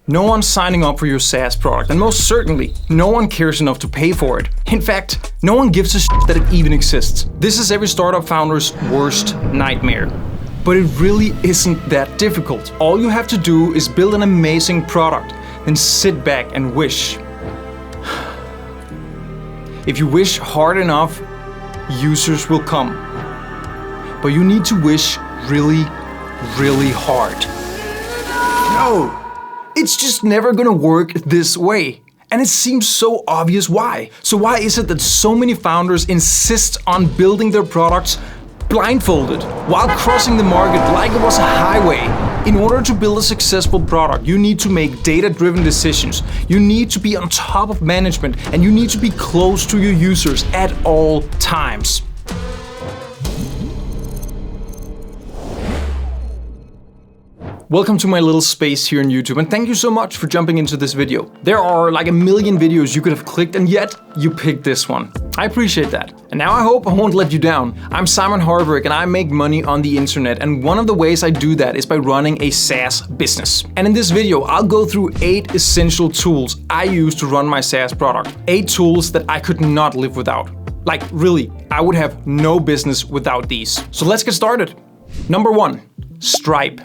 No one's signing up for your SaaS product, and most certainly, no one cares enough to pay for it. In fact, no one gives a shit that it even exists. This is every startup founder's worst nightmare. But it really isn't that difficult. All you have to do is build an amazing product, then sit back and wish. If you wish hard enough, users will come. But you need to wish really, really hard. No! It's just never gonna work this way. And it seems so obvious why. So why is it that so many founders insist on building their products blindfolded while crossing the market like it was a highway? In order to build a successful product, you need to make data-driven decisions. You need to be on top of management, and you need to be close to your users at all times. Welcome to my little space here on YouTube, and thank you so much for jumping into this video. There are like a million videos you could have clicked, and yet you picked this one. I appreciate that. And now I hope I won't let you down. I'm Simon Harberg, and I make money on the internet, and one of the ways I do that is by running a SaaS business. And in this video, I'll go through 8 essential tools I use to run my SaaS product. 8 tools that I could not live without. Like really, I would have no business without these. So let's get started. Number 1, Stripe.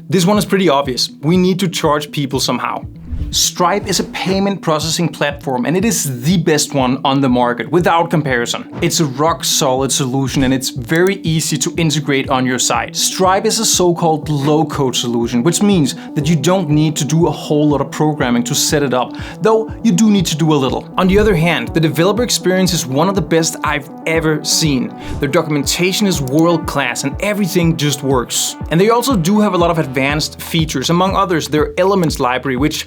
This one is pretty obvious. We need to charge people somehow. Stripe is a payment processing platform, and it is the best one on the market without comparison. It's a rock-solid solution, and it's very easy to integrate on your site. Stripe is a so-called low-code solution, which means that you don't need to do a whole lot of programming to set it up, though you do need to do a little. On the other hand, the developer experience is one of the best I've ever seen. Their documentation is world-class, and everything just works. And they also do have a lot of advanced features, among others their Elements library, which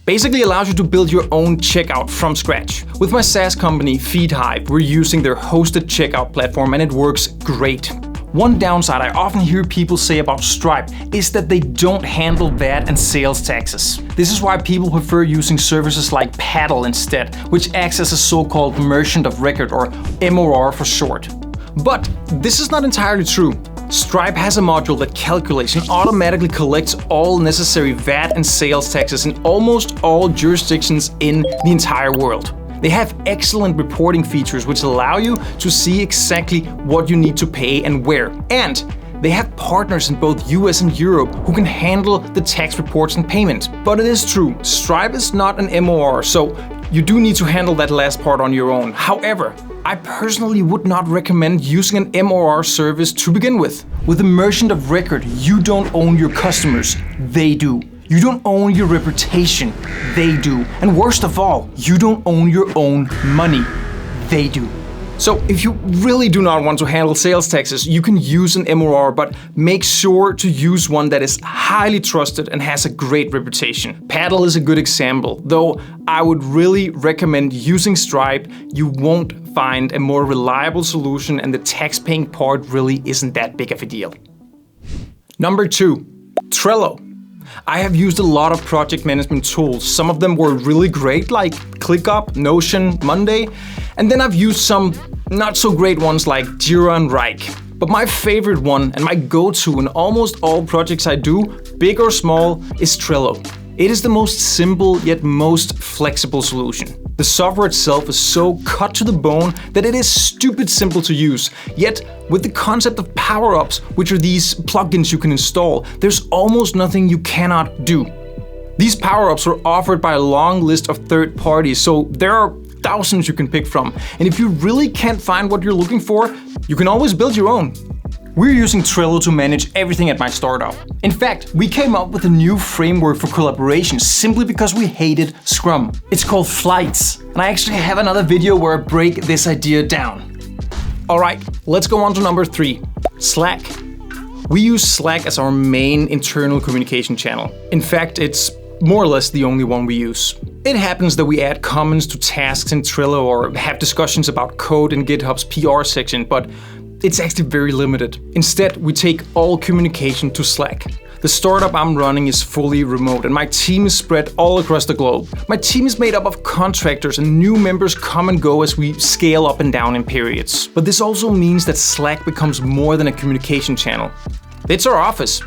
basically allows you to build your own checkout from scratch. With my SaaS company, FeedHive, we're using their hosted checkout platform, and it works great. One downside I often hear people say about Stripe is that they don't handle VAT and sales taxes. This is why people prefer using services like Paddle instead, which acts as a so-called merchant of record, or MOR for short. But this is not entirely true. Stripe has a module that calculates and automatically collects all necessary VAT and sales taxes in almost all jurisdictions in the entire world. They have excellent reporting features which allow you to see exactly what you need to pay and where. And they have partners in both US and Europe who can handle the tax reports and payments. But it is true, Stripe is not an MOR, so you do need to handle that last part on your own. However, I personally would not recommend using an MOR service to begin with. With a merchant of record, you don't own your customers, they do. You don't own your reputation, they do. And worst of all, you don't own your own money, they do. So if you really do not want to handle sales taxes, you can use an MOR, but make sure to use one that is highly trusted and has a great reputation. Paddle is a good example, though I would really recommend using Stripe. You won't find a more reliable solution, and the tax-paying part really isn't that big of a deal. Number 2, Trello. I have used a lot of project management tools. Some of them were really great, like ClickUp, Notion, Monday. And then I've used some not so great ones like Jira and Rike. But my favorite one, and my go-to in almost all projects I do, big or small, is Trello. It is the most simple yet most flexible solution. The software itself is so cut to the bone that it is stupid simple to use. Yet, with the concept of power-ups, which are these plugins you can install, there's almost nothing you cannot do. These power-ups are offered by a long list of third parties, so there are thousands you can pick from. And if you really can't find what you're looking for, you can always build your own. We're using Trello to manage everything at my startup. In fact, we came up with a new framework for collaboration simply because we hated Scrum. It's called Flights, and I actually have another video where I break this idea down. Alright, let's go on to number 3, Slack. We use Slack as our main internal communication channel. In fact, it's more or less the only one we use. It happens that we add comments to tasks in Trello or have discussions about code in GitHub's PR section, but it's actually very limited. Instead, we take all communication to Slack. The startup I'm running is fully remote, and my team is spread all across the globe. My team is made up of contractors, and new members come and go as we scale up and down in periods. But this also means that Slack becomes more than a communication channel. It's our office.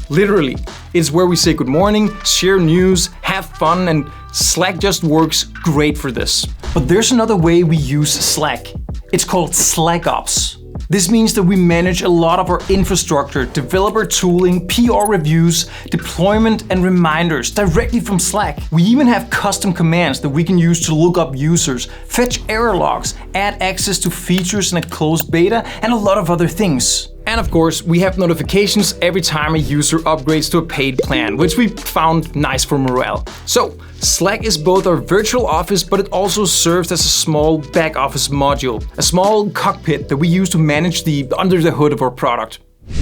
Literally, it's where we say good morning, share news, have fun, and Slack just works great for this. But there's another way we use Slack. It's called SlackOps. This means that we manage a lot of our infrastructure, developer tooling, PR reviews, deployment, and reminders directly from Slack. We even have custom commands that we can use to look up users, fetch error logs, add access to features in a closed beta, and a lot of other things. And of course, we have notifications every time a user upgrades to a paid plan, which we found nice for morale. So, Slack is both our virtual office, but it also serves as a small back office module, a small cockpit that we use to manage the under the hood of our product.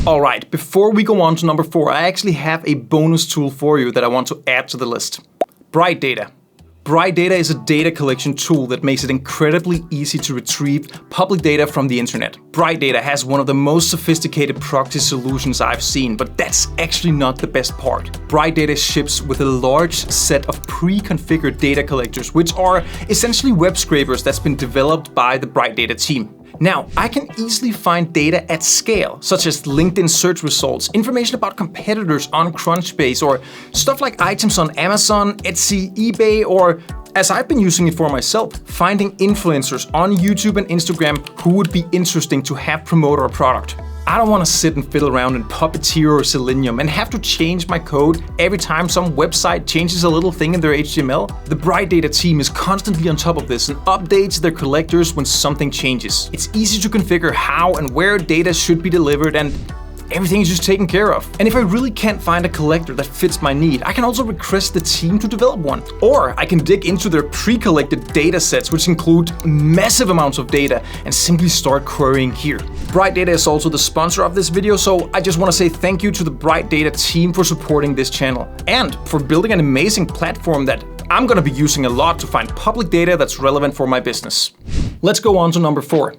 Alright, before we go on to number 4, I actually have a bonus tool for you that I want to add to the list. Bright Data. Bright Data is a data collection tool that makes it incredibly easy to retrieve public data from the internet. Bright Data has one of the most sophisticated proxy solutions I've seen, but that's actually not the best part. Bright Data ships with a large set of pre-configured data collectors, which are essentially web scrapers that's been developed by the Bright Data team. Now, I can easily find data at scale, such as LinkedIn search results, information about competitors on Crunchbase, or stuff like items on Amazon, Etsy, eBay, or, as I've been using it for myself, finding influencers on YouTube and Instagram who would be interesting to have promote our product. I don't want to sit and fiddle around in Puppeteer or Selenium and have to change my code every time some website changes a little thing in their HTML. The Bright Data team is constantly on top of this and updates their collectors when something changes. It's easy to configure how and where data should be delivered, and everything is just taken care of. And if I really can't find a collector that fits my need, I can also request the team to develop one. Or I can dig into their pre-collected data sets, which include massive amounts of data, and simply start querying here. Bright Data is also the sponsor of this video, so I just want to say thank you to the Bright Data team for supporting this channel and for building an amazing platform that I'm going to be using a lot to find public data that's relevant for my business. Let's go on to number 4.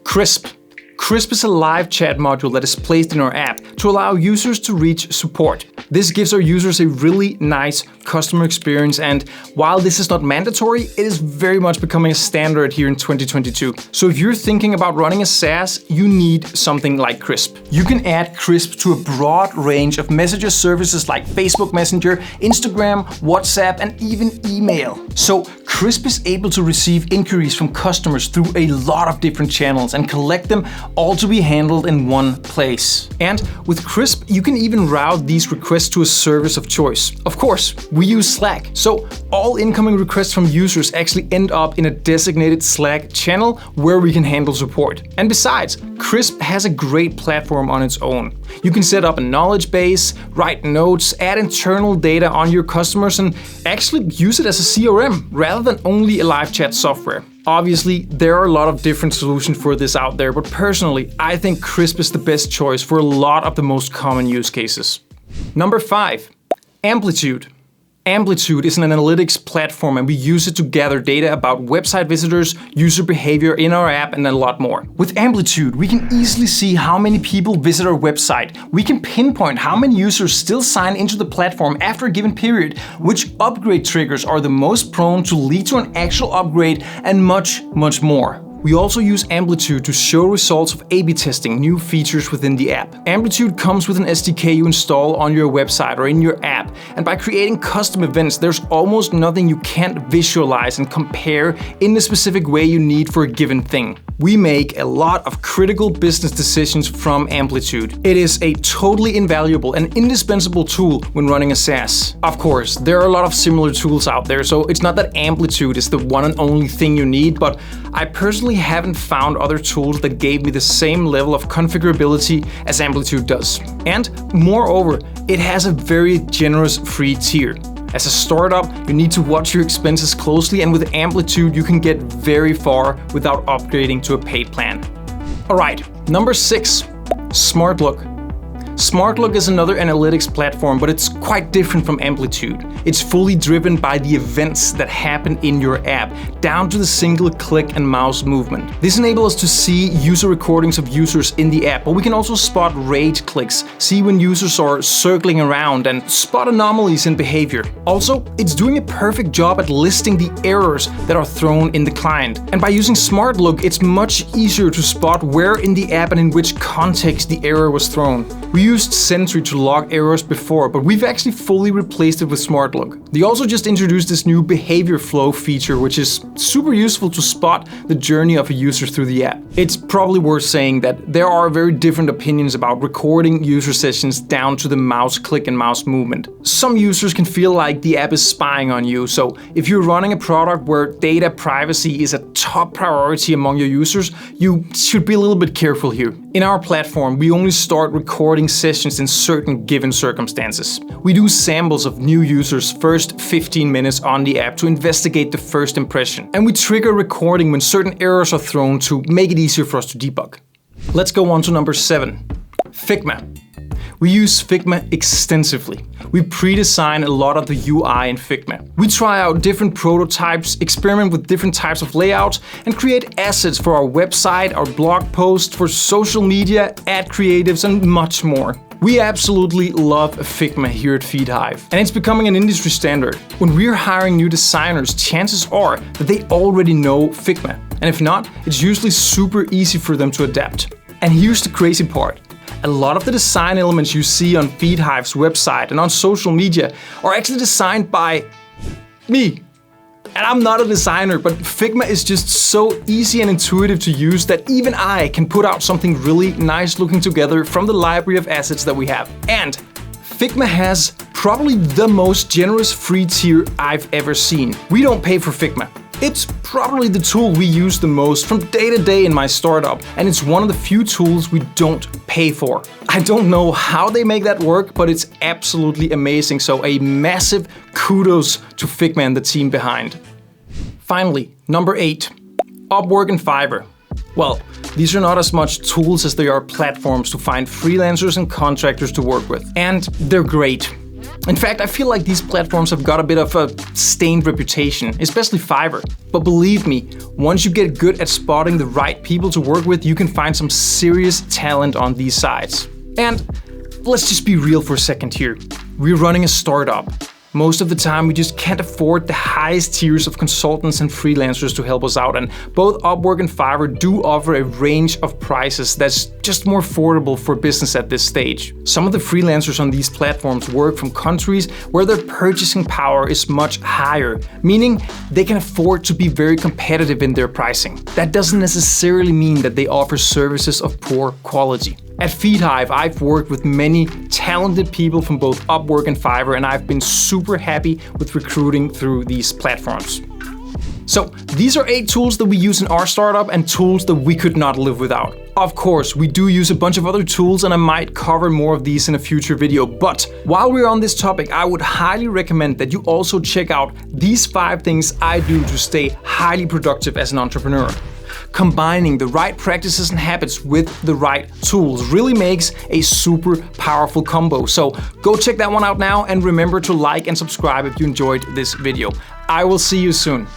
Crisp. Crisp is a live chat module that is placed in our app to allow users to reach support. This gives our users a really nice customer experience, and while this is not mandatory, it is very much becoming a standard here in 2022. So if you're thinking about running a SaaS, you need something like Crisp. You can add Crisp to a broad range of messenger services like Facebook Messenger, Instagram, WhatsApp, and even email. So Crisp is able to receive inquiries from customers through a lot of different channels and collect them all to be handled in one place. And with Crisp, you can even route these requests to a service of choice. Of course, we use Slack, so all incoming requests from users actually end up in a designated Slack channel where we can handle support. And besides, Crisp has a great platform on its own. You can set up a knowledge base, write notes, add internal data on your customers, and actually use it as a CRM rather than only a live chat software. Obviously, there are a lot of different solutions for this out there, but personally, I think Crisp is the best choice for a lot of the most common use cases. Number 5, Amplitude. Amplitude is an analytics platform, and we use it to gather data about website visitors, user behavior in our app, and a lot more. With Amplitude, we can easily see how many people visit our website. We can pinpoint how many users still sign into the platform after a given period, which upgrade triggers are the most prone to lead to an actual upgrade, and much, much more. We also use Amplitude to show results of A/B testing new features within the app. Amplitude comes with an SDK you install on your website or in your app, and by creating custom events, there's almost nothing you can't visualize and compare in the specific way you need for a given thing. We make a lot of critical business decisions from Amplitude. It is a totally invaluable and indispensable tool when running a SaaS. Of course, there are a lot of similar tools out there, so it's not that Amplitude is the one and only thing you need, but I personally haven't found other tools that gave me the same level of configurability as Amplitude does. And moreover, it has a very generous free tier. As a startup, you need to watch your expenses closely, and with Amplitude, you can get very far without upgrading to a paid plan. Alright, number 6, Smartlook. Smartlook is another analytics platform, but it's quite different from Amplitude. It's fully driven by the events that happen in your app, down to the single click and mouse movement. This enables us to see user recordings of users in the app, but we can also spot rage clicks, see when users are circling around, and spot anomalies in behavior. Also, it's doing a perfect job at listing the errors that are thrown in the client. And by using Smartlook, it's much easier to spot where in the app and in which context the error was thrown. We used Sentry to log errors before, but we've actually fully replaced it with Smartlook. They also just introduced this new behavior flow feature, which is super useful to spot the journey of a user through the app. It's probably worth saying that there are very different opinions about recording user sessions down to the mouse click and mouse movement. Some users can feel like the app is spying on you, so if you're running a product where data privacy is a top priority among your users, you should be a little bit careful here. In our platform, we only start recording sessions in certain given circumstances. We do samples of new users' first 15 minutes on the app to investigate the first impression, and we trigger recording when certain errors are thrown to make it easier for us to debug. Let's go on to number 7, Figma. We use Figma extensively. We pre-design a lot of the UI in Figma. We try out different prototypes, experiment with different types of layouts, and create assets for our website, our blog posts, for social media, ad creatives, and much more. We absolutely love Figma here at FeedHive, and it's becoming an industry standard. When we're hiring new designers, chances are that they already know Figma, and if not, it's usually super easy for them to adapt. And here's the crazy part. A lot of the design elements you see on FeedHive's website and on social media are actually designed by me. And I'm not a designer, but Figma is just so easy and intuitive to use that even I can put out something really nice looking together from the library of assets that we have. And Figma has probably the most generous free tier I've ever seen. We don't pay for Figma. It's probably the tool we use the most from day to day in my startup, and it's one of the few tools we don't pay for. I don't know how they make that work, but it's absolutely amazing, so a massive kudos to Figma and the team behind. Finally, number 8, Upwork and Fiverr. Well, these are not as much tools as they are platforms to find freelancers and contractors to work with, and they're great. In fact, I feel like these platforms have got a bit of a stained reputation, especially Fiverr. But believe me, once you get good at spotting the right people to work with, you can find some serious talent on these sites. And let's just be real for a second here. We're running a startup. Most of the time, we just can't afford the highest tiers of consultants and freelancers to help us out, and both Upwork and Fiverr do offer a range of prices that's just more affordable for business at this stage. Some of the freelancers on these platforms work from countries where their purchasing power is much higher, meaning they can afford to be very competitive in their pricing. That doesn't necessarily mean that they offer services of poor quality. At FeedHive, I've worked with many talented people from both Upwork and Fiverr, and I've been super happy with recruiting through these platforms. So these are 8 tools that we use in our startup and tools that we could not live without. Of course, we do use a bunch of other tools, and I might cover more of these in a future video, but while we're on this topic, I would highly recommend that you also check out these 5 things I do to stay highly productive as an entrepreneur. Combining the right practices and habits with the right tools really makes a super powerful combo. So go check that one out now, and remember to like and subscribe if you enjoyed this video. I will see you soon.